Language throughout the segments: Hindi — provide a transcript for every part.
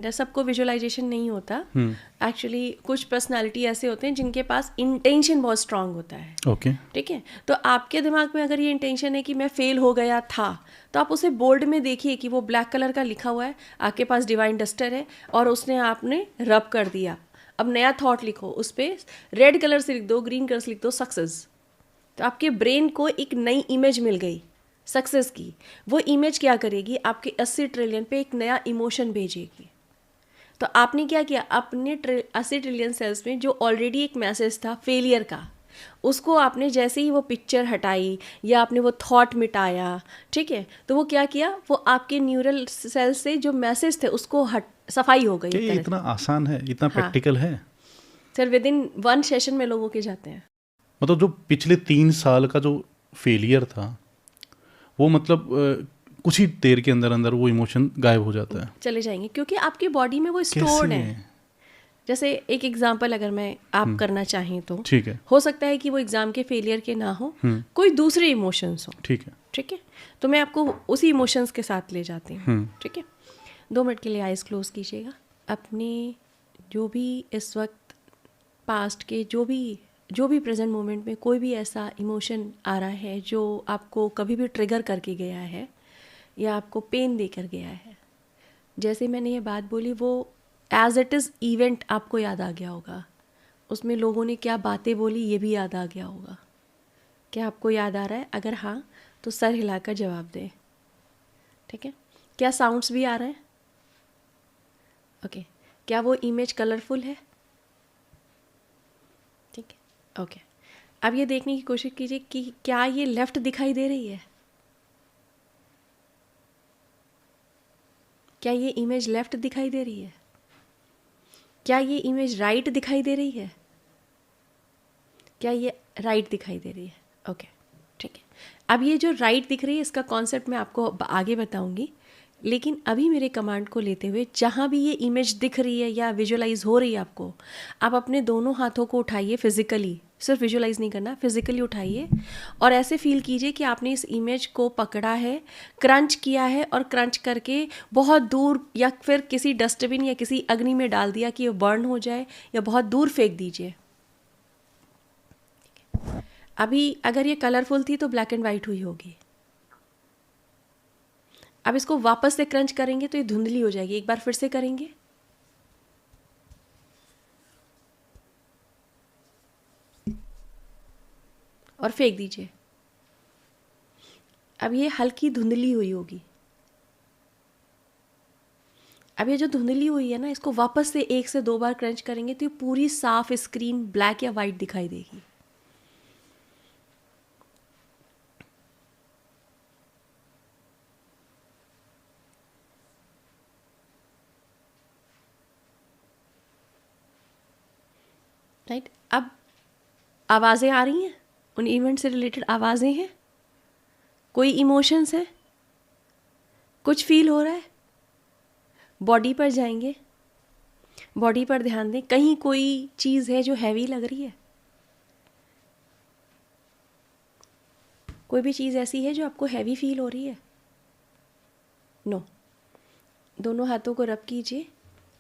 सबको विजुअलाइजेशन नहीं होता एक्चुअली। कुछ पर्सनालिटी ऐसे होते हैं जिनके पास इंटेंशन बहुत स्ट्रांग होता है। ओके ठीक है, तो आपके दिमाग में अगर ये इंटेंशन है कि मैं फेल हो गया था, तो आप उसे बोल्ड में देखिए कि वो ब्लैक कलर का लिखा हुआ है, आपके पास डिवाइन डस्टर है और उसने आपने रब कर दिया। अब नया थॉट लिखो, उस पर रेड कलर से लिख दो, ग्रीन कलर से लिख दो सक्सेस। तो आपके ब्रेन को एक नई इमेज मिल गई सक्सेस की। वो इमेज क्या करेगी, आपके 80 ट्रिलियन पे एक नया इमोशन भेजेगी। तो आपने क्या किया, अपने 80 ट्रिलियन सेल्स में जो ऑलरेडी एक मैसेज था फेलियर का, उसको आपने जैसे ही वो पिक्चर हटाई या आपने वो थॉट मिटाया, ठीक है, तो वो क्या किया, वो आपके न्यूरल सेल से जो मैसेज थे उसको सफाई हो गई। ये इतना आसान है, इतना प्रैक्टिकल है सर। विद इन 1 सेशन में लोगों के जाते हैं। मतलब जो पिछले 3 साल का जो फेलियर था वो मतलब कुछ ही देर के अंदर अंदर वो इमोशन गायब हो जाता है, चले जाएंगे, क्योंकि आपकी बॉडी में वो स्टोर्ड है। जैसे एक एग्जांपल अगर मैं आप करना चाहें तो ठीक है, हो सकता है कि वो एग्जाम के फेलियर के ना हो, कोई दूसरे इमोशंस हो। ठीक है, ठीक है, तो मैं आपको उसी इमोशंस के साथ ले जाती हूँ। ठीक है, 2 मिनट के लिए आइज़ क्लोज कीजिएगा। अपने जो भी इस वक्त पास्ट के जो भी प्रेजेंट मोमेंट में कोई भी ऐसा इमोशन आ रहा है जो आपको कभी भी ट्रिगर करके गया है या आपको पेन देकर गया है, जैसे मैंने ये बात बोली वो एज इट इज़ इवेंट आपको याद आ गया होगा। उसमें लोगों ने क्या बातें बोली ये भी याद आ गया होगा। क्या आपको याद आ रहा है? अगर हाँ तो सर हिलाकर जवाब दें। ठीक है, क्या साउंड्स भी आ रहे हैं? ओके, क्या वो इमेज कलरफुल है? ठीक है, ओके। अब ये देखने की कोशिश कीजिए कि क्या ये लेफ्ट दिखाई दे रही है? क्या ये इमेज लेफ्ट दिखाई दे रही है? क्या ये इमेज राइट दिखाई दे रही है? क्या ये राइट दिखाई दे रही है? ओके, ठीक है। अब ये जो राइट दिख रही है इसका कॉन्सेप्ट मैं आपको आगे बताऊंगी, लेकिन अभी मेरे कमांड को लेते हुए जहाँ भी ये इमेज दिख रही है या विजुअलाइज हो रही है आपको, आप अपने दोनों हाथों को उठाइए फिजिकली, सिर्फ विजुअलाइज नहीं करना, फिजिकली उठाइए और ऐसे फील कीजिए कि आपने इस इमेज को पकड़ा है, क्रंच किया है और क्रंच करके बहुत दूर या फिर किसी डस्टबिन या किसी अग्नि में डाल दिया कि ये बर्न हो जाए, या बहुत दूर फेंक दीजिए। अभी अगर ये कलरफुल थी तो ब्लैक एंड वाइट हुई होगी। अब इसको वापस से क्रंच करेंगे तो ये धुंधली हो जाएगी। एक बार फिर से करेंगे, और फेंक दीजिए। अब ये हल्की धुंधली हुई होगी। अब ये जो धुंधली हुई है ना, इसको वापस से 1 से 2 बार क्रंच करेंगे तो ये पूरी साफ स्क्रीन ब्लैक या वाइट दिखाई देगी। राइट, अब आवाज़ें आ रही हैं, उन इवेंट से रिलेटेड आवाज़ें हैं, कोई इमोशंस है, कुछ फील हो रहा है। बॉडी पर जाएंगे, बॉडी पर ध्यान दें, कहीं कोई चीज़ है जो हैवी लग रही है? कोई भी चीज़ ऐसी है जो आपको हैवी फील हो रही है? नो। दोनों हाथों को रब कीजिए,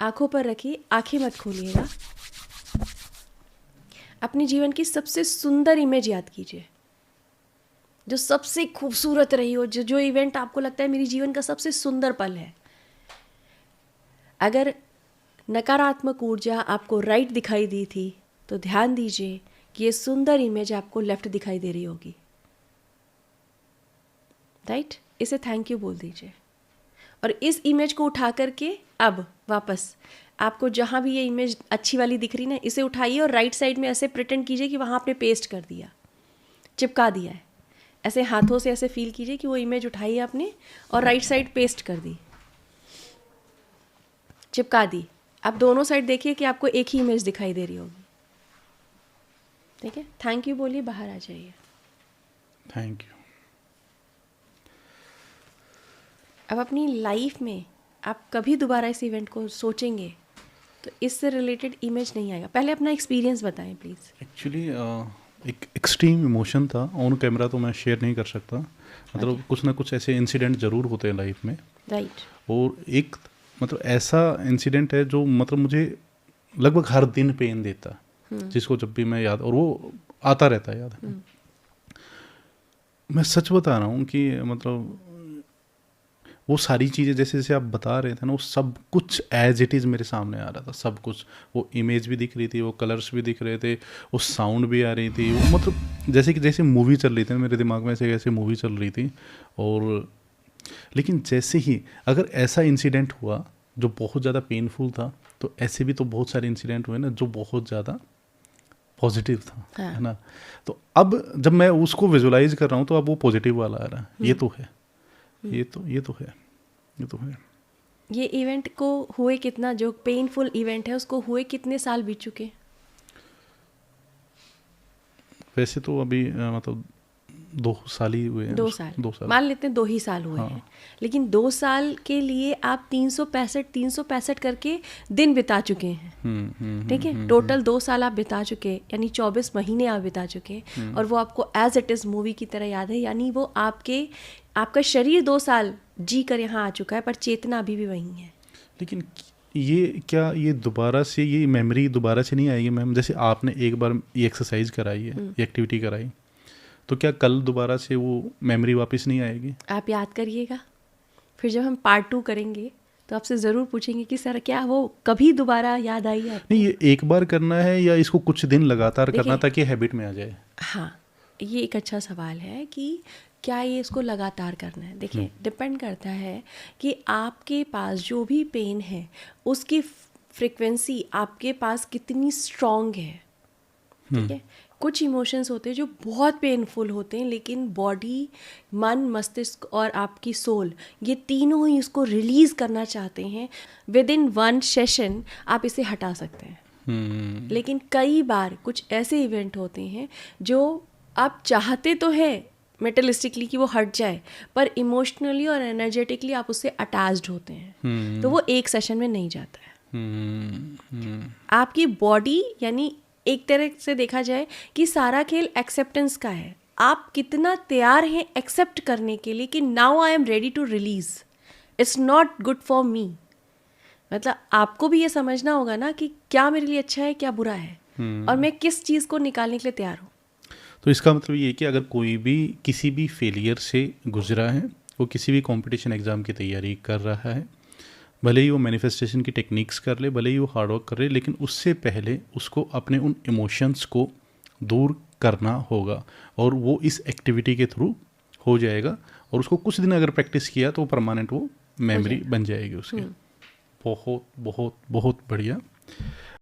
आंखों पर रखिए, आंखें मत खोलिएगा। अपने जीवन की सबसे सुंदर इमेज याद कीजिए, जो सबसे खूबसूरत रही हो, जो इवेंट आपको लगता है मेरी जीवन का सबसे सुंदर पल है। अगर नकारात्मक ऊर्जा आपको राइट दिखाई दी थी तो ध्यान दीजिए कि ये सुंदर इमेज आपको लेफ्ट दिखाई दे रही होगी। राइट, इसे थैंक यू बोल दीजिए और इस इमेज को उठा करके अब वापस आपको जहाँ भी ये इमेज अच्छी वाली दिख रही ना, इसे उठाइए और राइट साइड में ऐसे प्रिटेंड कीजिए कि वहाँ आपने पेस्ट कर दिया, चिपका दिया है। ऐसे हाथों से ऐसे फील कीजिए कि वो इमेज उठाई आपने और राइट साइड पेस्ट कर दी, चिपका दी। अब दोनों साइड देखिए कि आपको एक ही इमेज दिखाई दे रही होगी। ठीक है, थैंक यू बोलिए, बाहर आ जाइए। Thank you. अब अपनी लाइफ में आप कभी दोबारा इस इवेंट को सोचेंगे तो इससे रिलेटेड इमेज नहीं आएगा। पहले अपना एक्सपीरियंस बताएं प्लीज़। एक्चुअली एक एक्सट्रीम इमोशन था, ऑन कैमरा तो मैं शेयर नहीं कर सकता, मतलब कुछ ना कुछ ऐसे इंसिडेंट ज़रूर होते हैं लाइफ में। राइट। और एक मतलब ऐसा इंसिडेंट है जो मतलब मुझे लगभग हर दिन पेन देता, जिसको जब भी मैं याद, और वो आता रहता है याद है। मैं सच बता रहा हूँ कि मतलब वो सारी चीज़ें जैसे जैसे आप बता रहे थे ना, वो सब कुछ एज इट इज़ मेरे सामने आ रहा था, सब कुछ। वो इमेज भी दिख रही थी, वो कलर्स भी दिख रहे थे, वो साउंड भी आ रही थी, वो मतलब जैसे कि जैसे मूवी चल रही थी मेरे दिमाग में, ऐसे ऐसे मूवी चल रही थी। और लेकिन जैसे ही अगर ऐसा इंसिडेंट हुआ जो बहुत ज़्यादा पेनफुल था, तो ऐसे भी तो बहुत सारे इंसिडेंट हुए ना जो बहुत ज़्यादा पॉजिटिव था, हाँ। है ना। तो अब जब मैं उसको विजुलाइज कर रहा हूँ तो अब वो पॉजिटिव वाला आ रहा है। ये तो है, ये तो है, ये तो है। ये इवेंट को हुए कितना, जो पेनफुल इवेंट है उसको हुए कितने साल बीत चुके? वैसे तो अभी मतलब 2 साल ही हुए हैं। 2 साल, 2 साल मान लेते हैं 2 ही साल हुए हैं, लेकिन 2 साल के लिए आप 365 करके दिन बिता चुके हैं। ठीक है, टोटल 2 साल आप बिता चुके, यानी 24 महीने आप बिता चुके, और वो आपको एज इट इज़ मूवी की तरह याद है। यानी वो आपका शरीर 2 साल जी कर यहाँ आ चुका है, पर चेतना अभी भी वही है। लेकिन ये क्या, ये दोबारा से ये मेमोरी दोबारा से नहीं आएगी मैम? जैसे आपने एक बार ये एक्सरसाइज कराई है, ये एक्टिविटी कराई, तो क्या कल दोबारा से वो मेमोरी वापस नहीं आएगी? आप याद करिएगा, फिर जब हम पार्ट 2 करेंगे तो आपसे ज़रूर पूछेंगे कि सर क्या वो कभी दोबारा याद आई है आपको? नहीं, ये एक बार करना है या इसको कुछ दिन लगातार करना ताकि हैबिट में आ जाए? हाँ, ये एक अच्छा सवाल है कि क्या ये इसको लगातार करना है। देखिए, डिपेंड करता है कि आपके पास जो भी पेन है उसकी फ्रिक्वेंसी आपके पास कितनी स्ट्रॉन्ग है। ठीक है, कुछ इमोशंस होते हैं जो बहुत पेनफुल होते हैं, लेकिन बॉडी, मन, मस्तिष्क और आपकी सोल, ये तीनों ही इसको रिलीज़ करना चाहते हैं। विद इन 1 सेशन आप इसे हटा सकते हैं। लेकिन कई बार कुछ ऐसे इवेंट होते हैं जो आप चाहते तो है मेटलिस्टिकली कि वो हट जाए, पर इमोशनली और एनर्जेटिकली आप उससे अटैच्ड होते हैं, तो वो 1 सेशन में नहीं जाता है। आपकी बॉडी, यानी एक तरह से देखा जाए कि सारा खेल एक्सेप्टेंस का है। आप कितना तैयार हैं एक्सेप्ट करने के लिए कि now I am ready to release, it's not good for me. मतलब आपको भी ये समझना होगा ना कि क्या मेरे लिए अच्छा है, क्या बुरा है, और मैं किस चीज़ को निकालने के लिए तैयार हूँ। तो इसका मतलब ये है कि अगर कोई भी किसी भी फेलियर से गुजरा है, वो किसी भी कंपटीशन एग्ज़ाम की तैयारी कर रहा है, भले ही वो मैनिफेस्टेशन की टेक्निक्स कर ले, भले ही वो हार्ड वर्क कर ले, लेकिन उससे पहले उसको अपने उन इमोशंस को दूर करना होगा, और वो इस एक्टिविटी के थ्रू हो जाएगा। और उसको कुछ दिन अगर प्रैक्टिस किया तो परमानेंट वो मेमोरी बन जाएगी उसकी। बहुत बहुत बहुत बढ़िया।